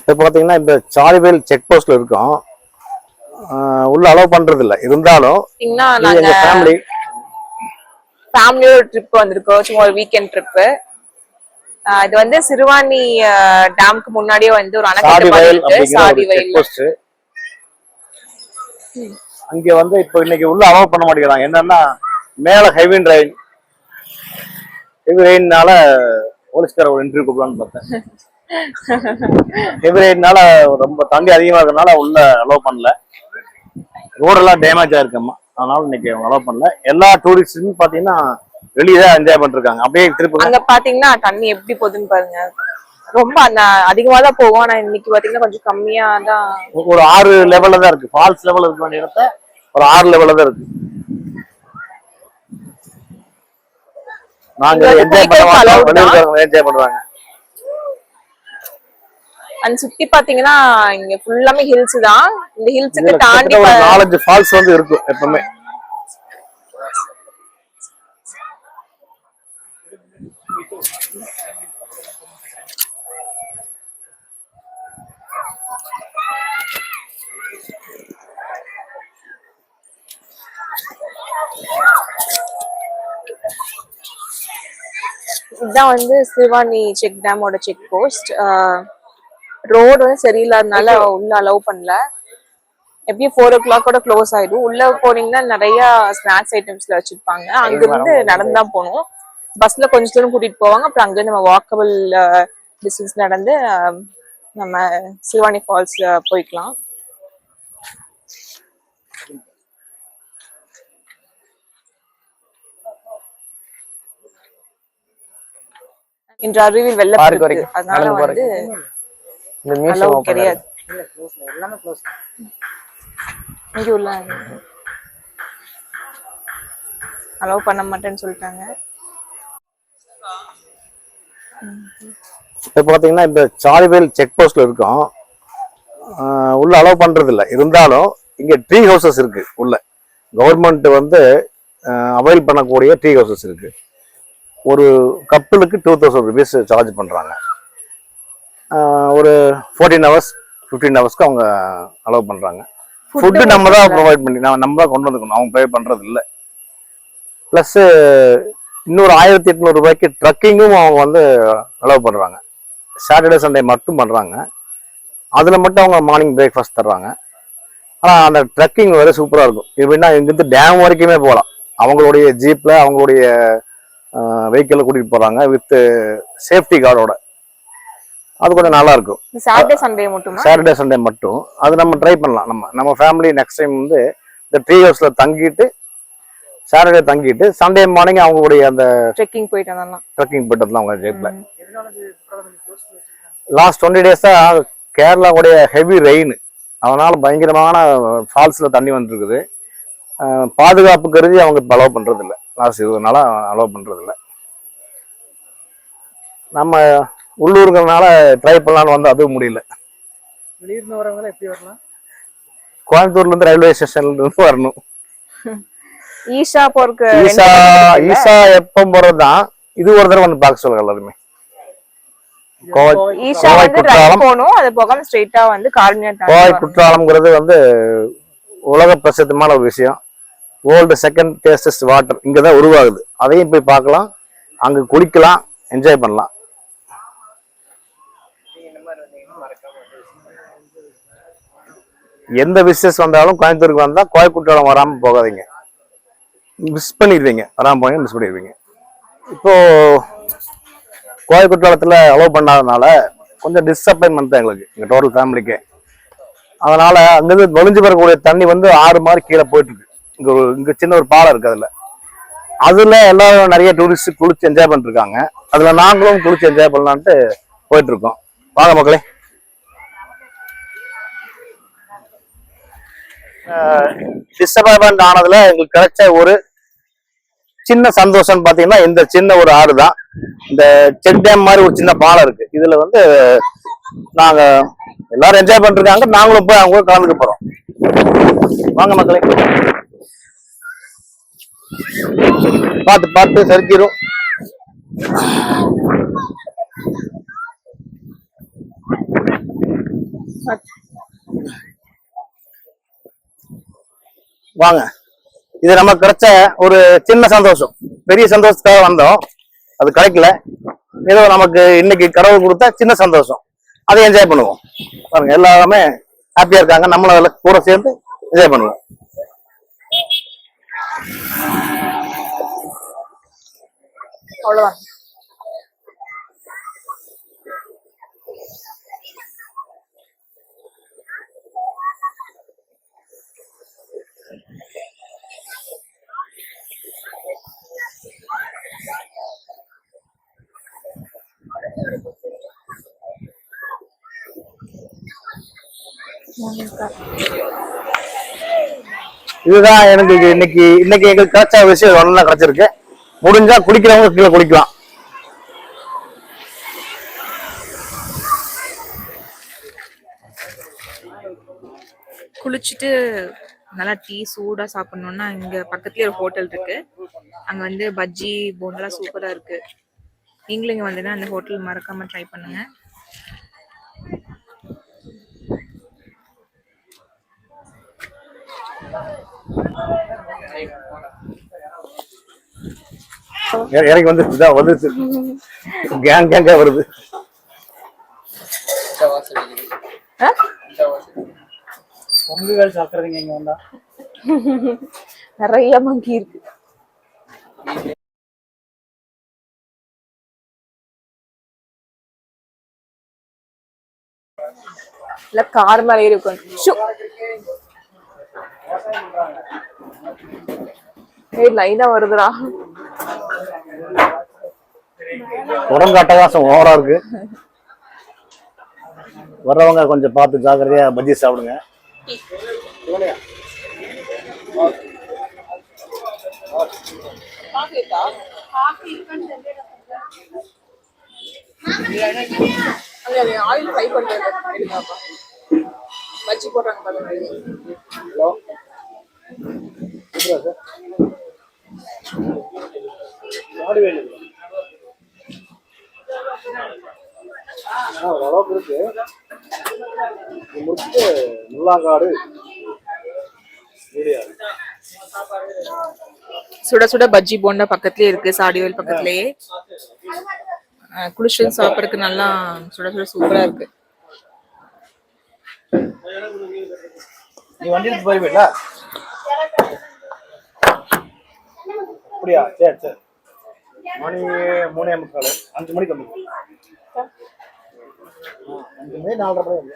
இப்போ பார்த்தீங்கன்னா இந்த சாலிவேல் செக் போஸ்ட்ல இருக்கோம். உள்ள அலோவ் பண்றது இல்ல. இருந்தாலும் எங்க ஃபேமிலியோட ட்ரிப் வந்திருக்கோம். சும்மா ஒரு வீக்கெண்ட் ட்ரிப். இது வந்து சிறுவாணி டேம்க்கு முன்னாடியே வந்து ஒரு அணைக்கட்டு மாதிரி இருக்கு. Sadivayal check post. அங்க வந்து இப்போ இன்னைக்கு உள்ள அலோவ் பண்ண மாட்டேங்கிறாங்க. என்னன்னா மேல ஹெவி ரெயின்னால போலீஸ்கார ஒரு இன்டர்வியூ கூப்பிடலான்னு பார்த்தேன். ஹெவி ரெயின்னால ரொம்ப தண்ணி அதிகமா இருக்கனால உள்ள அலோவ் பண்ணல. ரோடெல்லாம் டேமேஜ் ஆயிருக்கம்மா. அதனால இன்னைக்கு அலோவ் பண்ணல. எல்லா டூரிஸ்டும் பாத்தீங்கன்னா வெளியே என்ஜாய் பண்ணிருக்காங்க. அப்படியே திருப்பி அங்க பாத்தீங்கன்னா தண்ணி எப்படி போகுதுன்னு பாருங்க. ரொம்ப அதிகமா தான் போகும். ஆனா இன்னைக்கு பாத்தீங்கன்னா கொஞ்சம் கம்மியா தான். ஒரு 6 லெவல்ல தான் இருக்கு. ஃபால்ஸ் லெவல் இருக்க வேண்டிய இடத்த ஒரு 6 லெவல்ல தான் இருக்கு. நாங்க என்ஜாய் பண்றாங்க. அண்ட் சுத்தி பாத்தீங்கன்னா இங்க ஃபுல்லாமே ஹில்ஸ் தான். இந்த ஹில்ஸ்க்கு தாண்டி 4-5 ஃபால்ஸ் வந்து இருக்கும் எப்பவுமே. இதுதான் வந்து சிறுவாணி செக் டேமோட செக் போஸ்ட். ரோடு வந்து சரியில்லாதனால உள்ள அலோவ் பண்ணல. எப்படியும் 4 o'clock க்ளோஸ் ஆயிடும். உள்ள போனீங்கன்னா நிறைய ஸ்நாக்ஸ் ஐட்டம்ஸ்ல வச்சிருப்பாங்க. அங்க இருந்து நடந்துதான் போகணும். பஸ்ல கொஞ்ச தூரம் கூட்டிட்டு போவாங்க. அப்புறம் அங்க நம்ம வாக்கபிள் டிஸ்டன்ஸ் நடந்து நம்ம சிறுவாணி ஃபால்ஸ் போய்க்கலாம். இன்று அருவியில் வெள்ளப்பெருக்கு இருக்கு. அதனால வந்து அலோவ் கிடையாது. இங்க உள்ள அலோவ் பண்ண மாட்டேன்னு சொல்லிட்டாங்க. இப்போ பார்த்தீங்கன்னா இந்த சாலிவேல் செக் போஸ்ட்ல இருக்கோம். உள்ள அலோவ் பண்றது இல்லை. இருந்தாலும் இங்க ட்ரீ ஹவுசஸ் இருக்கு. உள்ள கவர்மெண்ட் வந்து அவைல் பண்ணக்கூடிய ட்ரீ ஹவுசஸ் இருக்கு. ஒரு கப்பலுக்கு 2000 rupees சார்ஜ் பண்றாங்க. ஒரு 14 hours 15 hours அவங்க அலோவ் பண்றாங்க. ஃபுட்டு நம்ம தான் ப்ரொவைட் பண்ணி நம்ம தான் கொண்டு வந்துக்கணும். அவங்க ப்ரொவைட் பண்றது இல்லை. பிளஸ் இன்னொரு 1800 ரூபாய்க்கு ட்ரக்கிங்கும் அவங்க வந்து அலோவ் பண்றாங்க. சாட்டர்டே சண்டே மட்டும் பண்றாங்க. அதுல மட்டும் அவங்க மார்னிங் பிரேக்ஃபாஸ்ட் தர்றாங்க. ஆனா அந்த ட்ரக்கிங் வேற சூப்பரா இருக்கும். எப்படின்னா இங்கிருந்து டேம் வரைக்குமே போகலாம். அவங்களுடைய ஜீப்ல அவங்களுடைய வெஹிக்கிள் கூட்டிட்டு போறாங்க வித் சேஃப்டி கார்டோட. அது கொஞ்சம் நல்லா இருக்கும். சாட்டர்டே சண்டே மட்டும் அது நம்ம ட்ரை பண்ணலாம். நம்ம ஃபேமிலி நெக்ஸ்ட் டைம் வந்து இந்த ட்ரீ ஹவுஸ்ல தங்கிட்டு சாட்டர்டே தங்கிட்டு சண்டே மார்னிங் அவங்களுடைய அந்த ட்ரெக்கிங் போயிட்டு வரலாம். அவங்க ஜீப்ல லாஸ்ட் 20 days கேரளாவுடைய ஹெவி ரெயின், அதனால பயங்கரமான ஃபால்ஸ்ல தண்ணி வந்துருக்குது. பாதுகாப்பு கருதி அவங்க இப்போ அலோவ் பண்றது இல்லை. லாஸ்ட் 20 நாளா அலோவ் பண்றது இல்லை. நம்ம உள்ளூருங்கிறதுனால ட்ரை பண்ணலான்னு வந்து அதுவும் முடியல. வெளியிருந்து வரவங்க எப்படி வரலாம்? கோயம்புத்தூர்ல இருந்து ரயில்வே ஸ்டேஷன்ல இருந்து வரணும். ஈஷா எப்ப போறதுதான். இது ஒரு தடவை வந்து பார்க்க சொல்லுங்க எல்லாருமே. கோவை குற்றாலம்ங்கிறது வந்து உலக பிரசித்தமான ஒரு விஷயம். வேர்ல்டு செகண்ட் டேஸ்டஸ்ட் வாட்டர் இங்கதான் உருவாகுது. அதையும் போய் பார்க்கலாம். அங்க குளிக்கலாம், என்ஜாய் பண்ணலாம். எந்த விசேஷம் வந்தாலும் கோயம்புத்தூருக்கு வந்தா கோவை குற்றாலம் வராம போகாதீங்க. மிஸ் பண்ணிடுவீங்க. வராம போய் மிஸ் பண்ணிடுவீங்க. இப்போ கோவை குற்றாலத்துல அலோவ் பண்ணாதனால கொஞ்சம் டிஸப்பாயின்மெண்ட் தான் எங்களுக்கு, எங்க டோட்டல் ஃபேமிலிக்கு. அதனால அங்கிருந்து வலிஞ்சு வரக்கூடிய தண்ணி வந்து 6 மாதிரி கீழே போயிட்டு இருக்கு. இங்க சின்ன ஒரு பாலம் இருக்கு. அதுல எல்லாரும் நிறைய டூரிஸ்ட் குளிச்சு என்ஜாய் பண்ணிட்டு இருக்காங்க. அதுல நாங்களும் குளிச்சு என்ஜாய் பண்ணலான்ட்டு போயிட்டு இருக்கோம். வாங்க மக்களே. டிஸப்பாயின்மெண்ட் ஆனதுல எங்களுக்கு கிடைச்ச ஒரு சின்ன சந்தோஷம் பாத்தீங்கன்னா இந்த சின்ன ஒரு ஆறு தான். இந்த செக் டேம் மாதிரி ஒரு சின்ன பாலம் இருக்கு. இதுல வந்து நாங்க எல்லாரும் என்ஜாய் பண்ணிருக்காங்க. நாங்களும் போய் அவங்க கலந்துக்க போறோம். வாங்க மக்களே. பார்த்து சரிக்கிரும். வாங்க. இது நமக்கு கிடைச்ச ஒரு சின்ன சந்தோஷம். பெரிய சந்தோஷத்துக்காக வந்தோம், அது கிடைக்கல. ஏதோ நமக்கு இன்னைக்கு கடவுள் கொடுத்த சின்ன சந்தோஷம், அதை என்ஜாய் பண்ணுவோம். பாருங்க, எல்லாருமே ஹாப்பியா இருக்காங்க, நம்மளும் அதில் கூட சேர்ந்து என்ஜாய் பண்ணுவோம். அவ்வளவுதான். இதுதான் எனக்கு இன்னைக்கு எங்களுக்கு கிடைச்ச விஷயம் ஒண்ணு கிடைச்சிருக்கு. முடிஞ்சா குளிக்கிறவங்க கீழே குளிக்கலாம். குளிச்சுட்டு நல்லா டீ சூடா சாப்பிடணும்னா இங்க பக்கத்துலயே ஒரு ஹோட்டல் இருக்கு. அங்க வந்து பஜ்ஜி போண்டெல்லாம் சூப்பரா இருக்கு. நீங்களும் இங்க வந்தீங்கன்னா அந்த ஹோட்டல் மறக்காம ட்ரை பண்ணுங்க. இறங்கி வந்து கேங்கா வருது. பொங்குகள் சாப்பிடுறீங்க இங்க வந்தா? நிறைய மங்கி இருக்கு. இல்ல கார் மேல ஏறி உட்காந்து லைனா வருதுடா. உடம்பு அட்டகாசம் ஓவரா இருக்கு. வர்றவங்க கொஞ்சம் பார்த்து ஜாக்கிரதையா பஜ்ஜி சாப்பிடுங்க. ஆயில் ஃப்ரை பண்றது பஜ்ஜி போடுறாங்க பாருங்க. ஹலோ, ஓரளவுக்கு இருக்கு. முடிச்சுட்டு முள்ளாங்காடு சுட சுட பஜ்ஜி போண்டா பக்கத்துலயே இருக்கு, சாடிவேல் பக்கத்துலயே. குளிச்சு சாப்பிடறதுக்கு நல்லா சுட சுட சூப்பரா இருக்கு. நீ வண்டி எடுத்து போயிருவீங்களா? அப்படியா? சரி சரி. மணி 3:45, 5 மணிக்கு வந்து 5 மணி 4:30 மணி.